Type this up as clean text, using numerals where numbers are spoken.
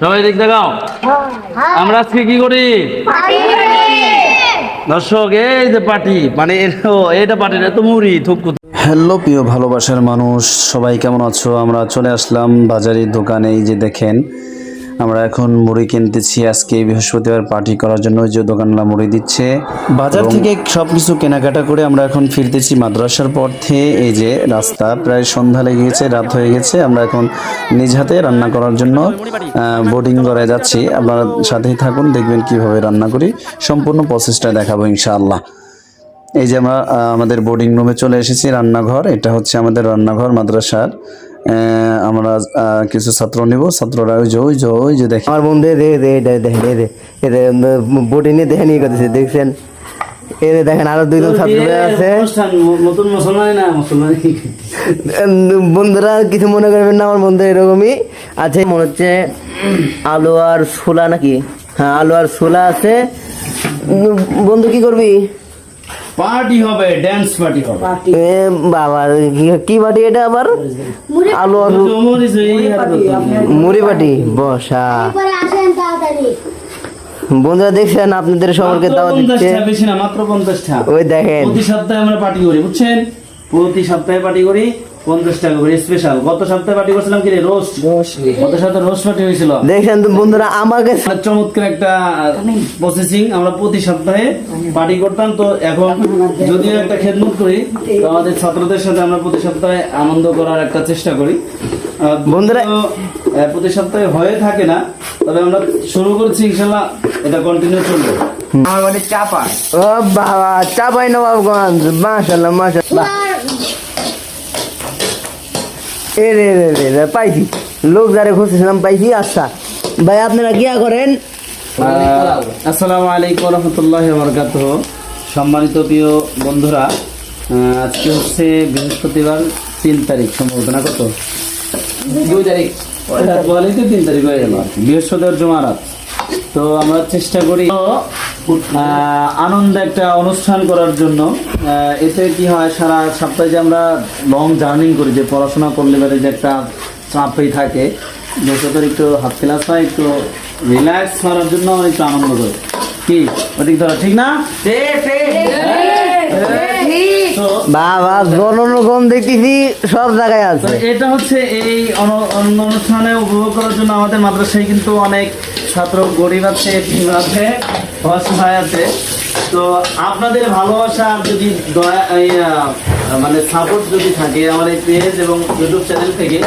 সবাই দিক দেখাও। আমরা আজকে কি করি দর্শক? এই যে পার্টি, মানে এটা পার্টি না তো মুড়ি থুপকু। হ্যালো প্রিয় ভালোবাসার মানুষ, সবাই কেমন আছো? আমরা চলে আসলাম বাজারের দোকানে। এই যে দেখেন, আমরা এখন মুড়ি কিনতেছি আজকে বৃহস্পতিবার পার্টি করার জন্য। যে দোকানলা মুড়ি দিচ্ছে বাজার থেকে সব কিছু কেনাকাটা করে আমরা এখন ফিরতেছি মাদ্রাসার পথে। এই যে রাস্তা, প্রায় সন্ধ্যা লেগে গেছে, রাত হয়ে গেছে। আমরা এখন নিজ হাতে রান্না করার জন্য বোর্ডিং করে যাচ্ছি। আপনারা সাথেই থাকুন, দেখবেন কিভাবে রান্না করি, সম্পূর্ণ প্রসেসটা দেখাবো ইনশাআল্লাহ। এই যে আমরা আমাদের বোর্ডিং রুমে চলে এসেছি, রান্নাঘর। এটা হচ্ছে আমাদের রান্নাঘর মাদ্রাসার। আমরা কিছু ছাত্র নেব, ছাত্ররা ওই যে দেখেন আমার বন্ধু বোর্ডিং নিয়ে দেখে নিয়ে করতেছে, দেখছেন? এরে দেখেন আরো দুইজন ছাত্র আছে। নতুন মুসলমান না মুসলমান বন্ধুরা কিছু মনে করবেন না, আমার বন্ধু এরকমই আছে। মনে হচ্ছে আলু আর ছোলা নাকি? হ্যাঁ, আলু আর ছোলা আছে। বন্ধু কি করবি? পার্টি হবে, ড্যান্স পার্টি হবে। এ বাবা, কি পার্টি এটা আবার? আলু আর মুড়ি পার্টি বসা। বন্ধুরা দেখছেন, আপনাদের সবাইকে দাওয়াত দিচ্ছে। বেশি না, মাত্র 50টা। ওই দেখেন, প্রতি সপ্তাহে আমরা পার্টি করি, বুঝছেন? প্রতি সপ্তাহে পার্টি করি 50 টাকা করে স্পেশাল। গত সপ্তাহে পার্টি করছিলাম কি রে, রোস্ট। গত সপ্তাহে রোস্ট পার্টি হয়েছিল। দেখছেন তো বন্ধুরা, আমাকে চমৎকার একটা প্রসেসিং। আমরা প্রতি সপ্তাহে পার্টি করতাম, তো এখন যদিও একটা খেদমত করি, তো আমাদের ছাত্রদের সাথে আমরা প্রতি সপ্তাহে আনন্দ করার একটা চেষ্টা করি। বন্ধুরা প্রতি সপ্তাহে হয়ে থাকে না, তবে আমরা শুরু করছি, ইনশাল্লাহ এটা কন্টিনিউ চলবে। আমার বাড়ি চাপা। ও বাবা, চাপাই নবাবগঞ্জ। মাশাআল্লাহ মাশাআল্লাহ। এ রে রে রে রে, পাইছি। লোক যারে খুঁজছিলাম পাইছি। আচ্ছা ভাই, আপনারা কি করেন? আসসালামু আলাইকুম ওয়া রাহমাতুল্লাহি ওয়া বারাকাতুহু। সম্মানিত প্রিয় বন্ধুরা, আজকে হচ্ছে বৃহস্পতিবার, 3 তারিখ সম্ভবত, না কত? 2 তারিখ। 3 তারিখ হয়ে গেল, বৃহস্পতিবার জুমার রাত। তো আমরা চেষ্টা করি আনন্দ একটা অনুষ্ঠান করার জন্য। এতে কি হয়, সারা সপ্তাহে যে আমরা লং জার্নি করি, যে পড়াশোনা করলে পরে যে একটা চাপই থাকে, বৃহস্পতিবার একটু হাত ক্লাস হয়, একটু রিল্যাক্স করার জন্য আমরা একটু আনন্দ করি। কি ওদিক ধরা ঠিক না? বাবা, জনগণ দেখতেছি সব জায়গায় আছে। এটা হচ্ছে এই অনুষ্ঠানে উপভোগ করার জন্য আমাদের মাদ্রাসায় কিন্তু অনেক ছাত্র গরিব আছে, আছে, অসহায় আছে। তো আপনাদের ভালোবাসা যদি মানে সাপোর্ট যদি থাকে আমার এই পেজ এবং ইউটিউব চ্যানেল থেকে